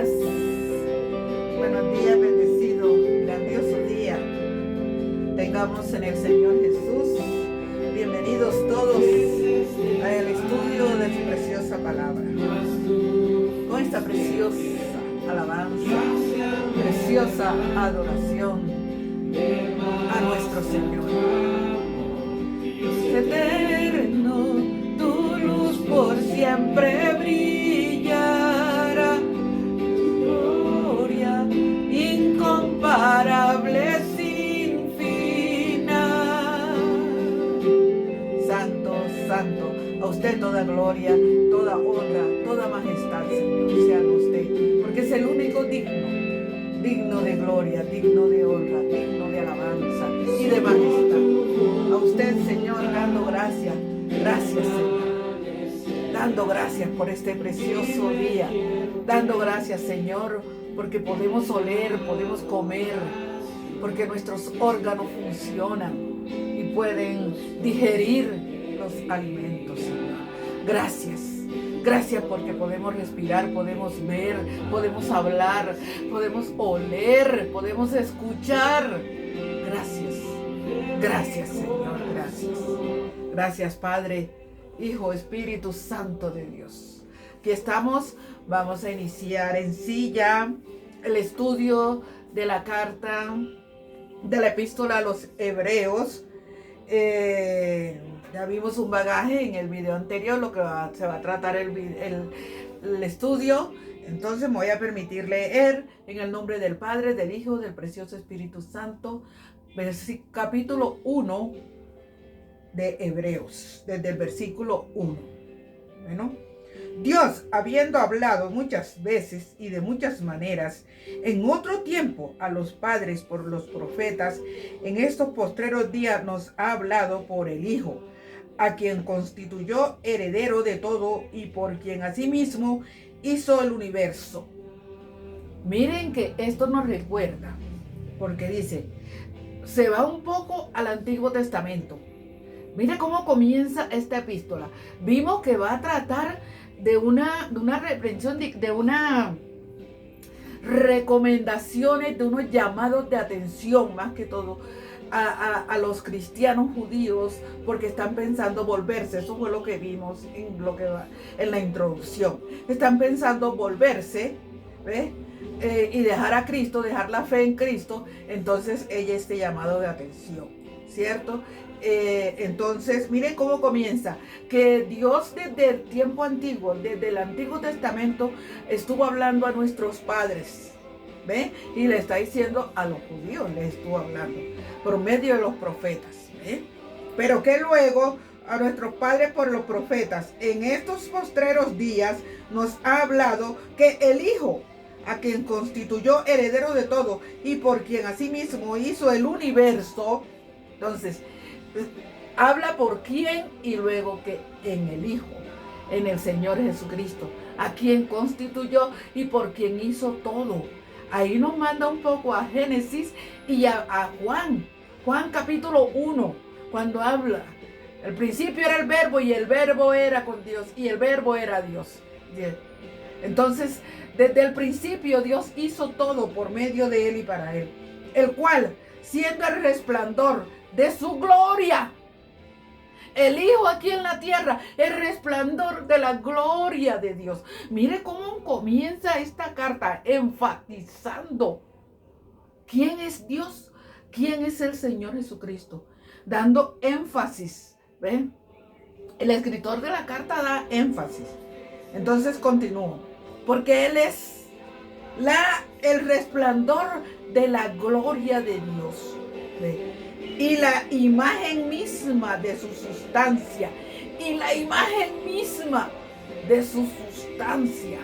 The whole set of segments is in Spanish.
días. Buenos días, bendecido, grandioso día tengamos en el Señor Jesús. Bienvenidos todos al estudio de su preciosa palabra. Con esta preciosa alabanza, preciosa adoración a nuestro Señor. Eterno, tu luz por siempre brillará. Gloria incomparable sin final. Santo, santo, a usted toda gloria, toda honra, toda majestad, Señor, sea a usted, porque es el único digno de gloria, digno de honra, digno de alabanza y de majestad. A usted, Señor, dando gracias, Señor, dando gracias por este precioso día, dando gracias, Señor, porque podemos oler, podemos comer, porque nuestros órganos funcionan y pueden digerir los alimentos, Señor. Gracias porque podemos respirar, podemos ver, podemos hablar, podemos oler, podemos escuchar. Gracias, Señor, gracias. Gracias, Padre, Hijo, Espíritu Santo de Dios. Aquí estamos, vamos a iniciar en sí ya el estudio de la carta, de la epístola a los Hebreos. Ya vimos un bagaje en el video anterior, lo que se va a tratar el estudio. Entonces me voy a permitir leer en el nombre del Padre, del Hijo, del precioso Espíritu Santo, capítulo 1 de Hebreos, desde el versículo 1. Bueno, Dios, habiendo hablado muchas veces y de muchas maneras en otro tiempo a los padres por los profetas, en estos postreros días nos ha hablado por el Hijo, a quien constituyó heredero de todo y por quien asimismo hizo el universo. Miren que esto nos recuerda, porque dice, se va un poco al Antiguo Testamento. Mire cómo comienza esta epístola. Vimos que va a tratar de una reprensión, de una recomendaciones, de unos llamados de atención, más que todo, a los cristianos judíos, porque están pensando volverse. Eso fue lo que vimos en la introducción. Están pensando volverse, ¿ves? Y dejar a Cristo, dejar la fe en Cristo. Entonces ella este llamado de atención, ¿cierto? Entonces miren cómo comienza, que Dios desde el tiempo antiguo, desde el Antiguo Testamento, estuvo hablando a nuestros padres, ¿ve? Y le está diciendo a los judíos, les estuvo hablando por medio de los profetas, ¿ve? Pero que luego a nuestros padres por los profetas en estos postreros días nos ha hablado que el Hijo, a quien constituyó heredero de todo y por quien asimismo hizo el universo. Entonces habla por quién y luego que en el Hijo, en el Señor Jesucristo, a quien constituyó y por quien hizo todo. Ahí nos manda un poco a Génesis y a Juan capítulo 1, cuando habla, el principio era el verbo y el verbo era con Dios y el verbo era Dios. Entonces, desde el principio Dios hizo todo por medio de él y para él, el cual, siendo el resplandor de su gloria, el Hijo aquí en la tierra, el resplandor de la gloria de Dios. Mire cómo comienza esta carta enfatizando quién es Dios, quién es el Señor Jesucristo, dando énfasis. ¿Ven? El escritor de la carta da énfasis. Entonces continúo, porque Él es el resplandor de la gloria de Dios. ¿Ven? Y la imagen misma de su sustancia. Y la imagen misma de su sustancia.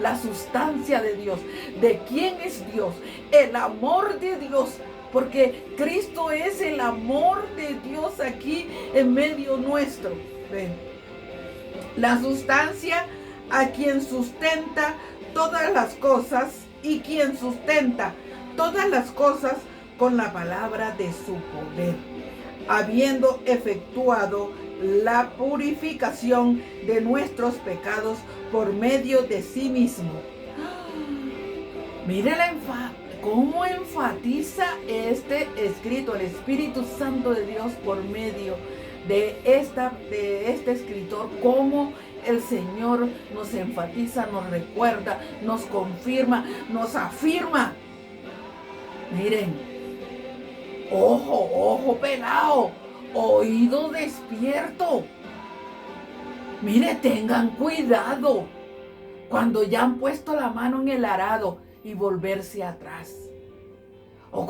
La sustancia de Dios. ¿De quién es Dios? El amor de Dios. Porque Cristo es el amor de Dios aquí en medio nuestro. ¿Ven? La sustancia a quien sustenta todas las cosas y quien sustenta todas las cosas con la palabra de su poder, habiendo efectuado la purificación de nuestros pecados por medio de sí mismo. Mire cómo enfatiza este escrito, el Espíritu Santo de Dios por medio de este escritor, cómo el Señor nos enfatiza, nos recuerda, nos confirma, nos afirma. Miren, ojo pelado, oído despierto. Mire, tengan cuidado cuando ya han puesto la mano en el arado y volverse atrás. O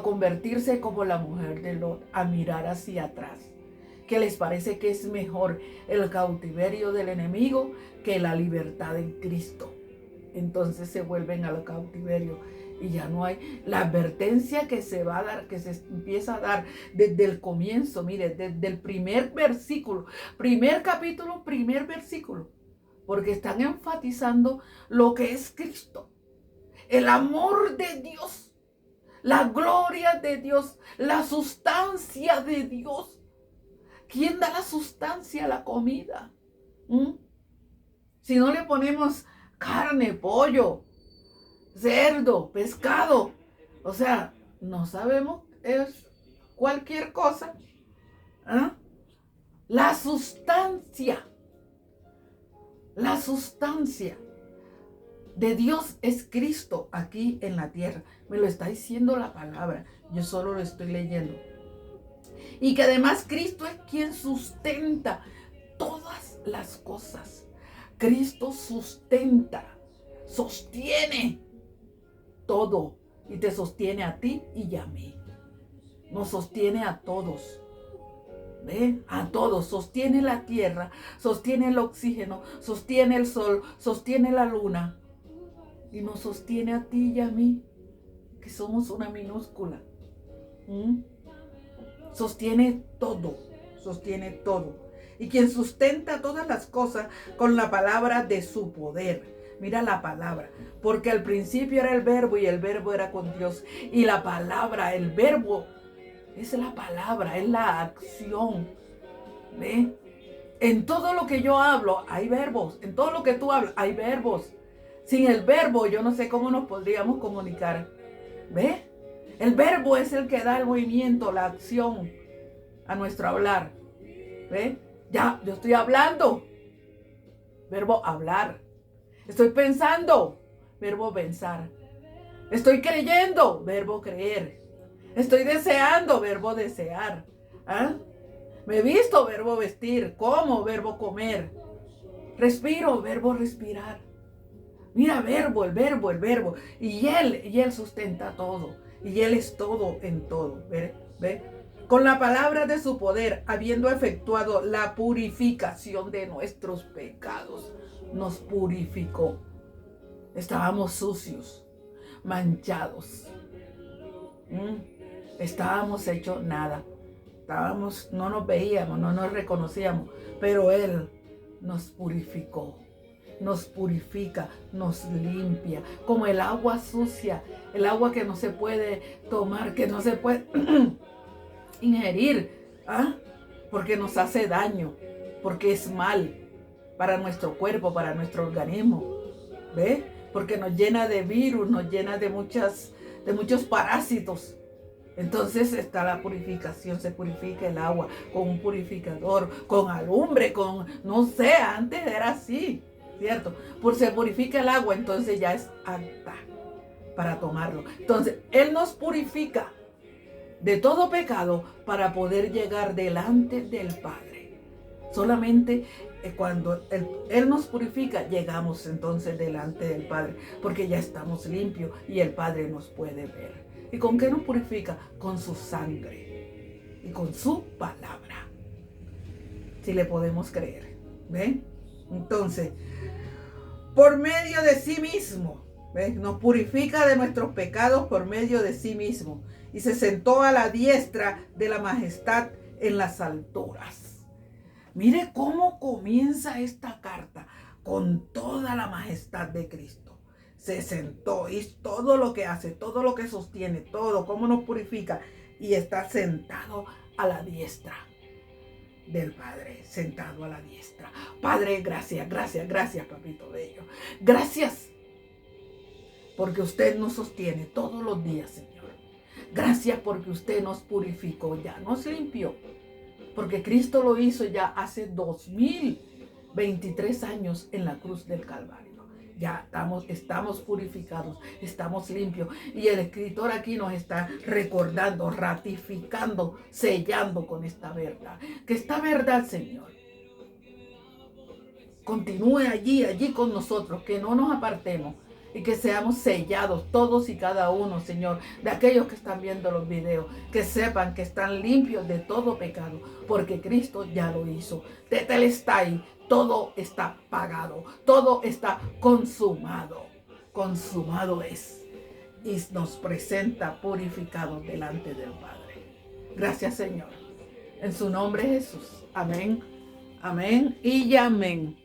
convertirse como la mujer de Lot, a mirar hacia atrás. Que les parece que es mejor el cautiverio del enemigo que la libertad en Cristo. Entonces se vuelven al cautiverio y ya no hay la advertencia que se va a dar, que se empieza a dar desde el comienzo. Mire, desde el primer versículo, primer capítulo, primer versículo, porque están enfatizando lo que es Cristo, el amor de Dios, la gloria de Dios, la sustancia de Dios. ¿Quién da la sustancia a la comida? Si no le ponemos carne, pollo, cerdo, pescado, o sea, no sabemos, es cualquier cosa. La sustancia de Dios es Cristo aquí en la tierra. Me lo está diciendo la palabra, yo solo lo estoy leyendo. Y que además Cristo es quien sustenta todas las cosas. Cristo sustenta, sostiene todo y te sostiene a ti y a mí. Nos sostiene a todos. ¿Ve? A todos. Sostiene la tierra, sostiene el oxígeno, sostiene el sol, sostiene la luna. Y nos sostiene a ti y a mí, que somos una minúscula. Sostiene todo, sostiene todo. Y quien sustenta todas las cosas con la palabra de su poder. Mira la palabra, porque al principio era el verbo y el verbo era con Dios. Y la palabra, el verbo, es la palabra, es la acción. ¿Ve? En todo lo que yo hablo hay verbos. En todo lo que tú hablas hay verbos. Sin el verbo yo no sé cómo nos podríamos comunicar. ¿Ve? El verbo es el que da el movimiento, la acción a nuestro hablar. ¿Ve? Ya, yo estoy hablando. Verbo hablar. Estoy pensando. Verbo pensar. Estoy creyendo. Verbo creer. Estoy deseando. Verbo desear. Me he visto. Verbo vestir. Como. Verbo comer. Respiro. Verbo respirar. Mira, verbo, el verbo. Y Él sustenta todo. Y Él es todo en todo. ¿Ve? Con la palabra de su poder, habiendo efectuado la purificación de nuestros pecados, nos purificó. Estábamos sucios, manchados. Estábamos hechos nada. No nos veíamos, no nos reconocíamos, pero Él nos purificó. Nos purifica, nos limpia, como el agua sucia, el agua que no se puede tomar, que no se puede ingerir, porque nos hace daño, porque es mal para nuestro cuerpo, para nuestro organismo, ¿ve? Porque nos llena de virus, nos llena de muchos parásitos. Entonces está la purificación, se purifica el agua con un purificador, con alumbre, no sé, antes era así, ¿cierto? Se purifica el agua, entonces ya es apta para tomarlo. Entonces, Él nos purifica de todo pecado para poder llegar delante del Padre. Solamente cuando Él nos purifica, llegamos entonces delante del Padre, porque ya estamos limpios y el Padre nos puede ver. ¿Y con qué nos purifica? Con su sangre y con su palabra. Si le podemos creer. ¿Ven? Entonces, por medio de sí mismo, ¿ven? Nos purifica de nuestros pecados por medio de sí mismo. Y se sentó a la diestra de la majestad en las alturas. Mire cómo comienza esta carta con toda la majestad de Cristo. Se sentó y todo lo que hace, todo lo que sostiene, todo, cómo nos purifica. Y está sentado a la diestra del Padre, sentado a la diestra. Padre, gracias, papito bello. Gracias porque usted nos sostiene todos los días, Señor. Gracias porque usted nos purificó ya, nos limpió, porque Cristo lo hizo ya hace 2023 años en la cruz del Calvario. Ya estamos purificados, estamos limpios. Y el escritor aquí nos está recordando, ratificando, sellando con esta verdad. Que esta verdad, Señor, continúe allí con nosotros, que no nos apartemos y que seamos sellados todos y cada uno, Señor, de aquellos que están viendo los videos, que sepan que están limpios de todo pecado, porque Cristo ya lo hizo. Tetelestai, todo está pagado, todo está consumado, consumado es, y nos presenta purificados delante del Padre. Gracias, Señor. En su nombre Jesús. Amén, amén y amén.